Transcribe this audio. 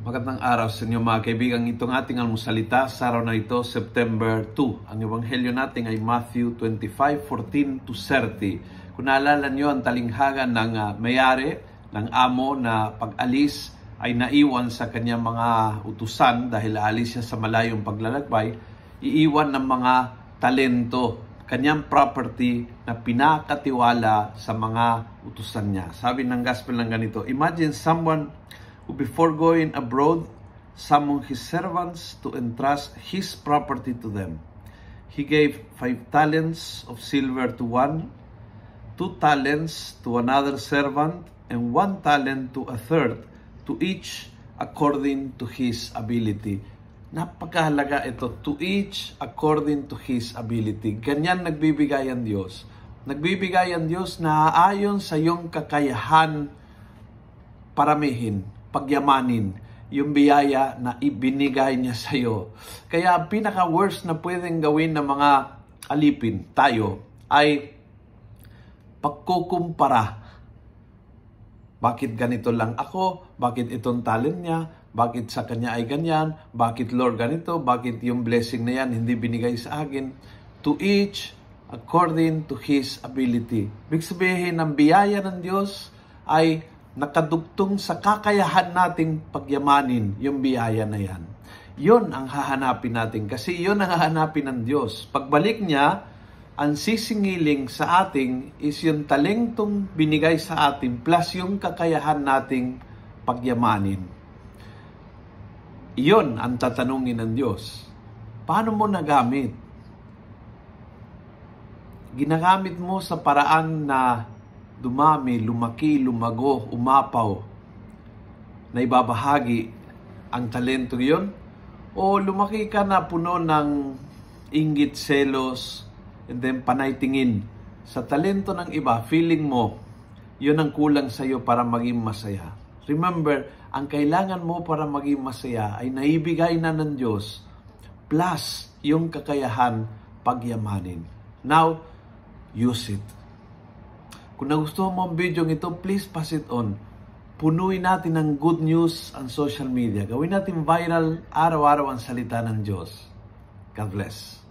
Magandang araw sa inyo mga kaibigan. Itong ating almusalita sa araw na ito, September 2. Ang ebanghelyo natin ay Matthew 25:14-30. Kung naalala nyo, ang talinghaga ng mayari, ng amo na pag-alis ay naiwan sa kanyang mga utusan dahil aalis siya sa malayong paglalakbay, iiwan ng mga talento, kanyang property na pinakatiwala sa mga utusan niya. Sabi ng gospel ng ganito, imagine someone who before going abroad summoned his servants to entrust his property to them. He gave 5 talents of silver to one, 2 talents to another servant, and 1 talent to a third, to each according to his ability. Napakahalaga ito, to each according to his ability. Ganyan nagbibigay ang Diyos. Nagbibigay ang Diyos na ayon sa iyong kakayahan paramihin, pagyamanin yung biyaya na ibinigay niya sa iyo. Kaya ang pinaka-worst na pwedeng gawin ng mga alipin, tayo, ay pagkukumpara. Bakit ganito lang ako? Bakit itong talent niya? Bakit sa kanya ay ganyan? Bakit Lord ganito? Bakit yung blessing na yan hindi binigay sa akin? To each according to his ability. Ibig sabihin, ang biyaya ng Diyos ay nakadugtong sa kakayahan nating pagyamanin yung biyaya na yan. Yun ang hahanapin natin kasi yun ang hahanapin ng Diyos. Pagbalik niya, ang sisingiling sa ating is yung talentong binigay sa atin plus yung kakayahan nating pagyamanin. Yun ang tatanungin ng Diyos. Paano mo nagamit? Ginagamit mo sa paraan na dumami, lumaki, lumago, umapaw, na ibabahagi ang talento yon? O lumaki ka na puno ng inggit, selos, and then panaytingin sa talento ng iba, feeling mo, yun ang kulang sa iyo para maging masaya. Remember, ang kailangan mo para maging masaya ay naibigay na ng Diyos plus yung kakayahan pagyamanin. Now, use it. Kung nagustuhan mo ang video ito, please pass it on. Punuin natin ng good news ang social media. Gawin natin viral araw-araw ang salita ng Diyos. God bless.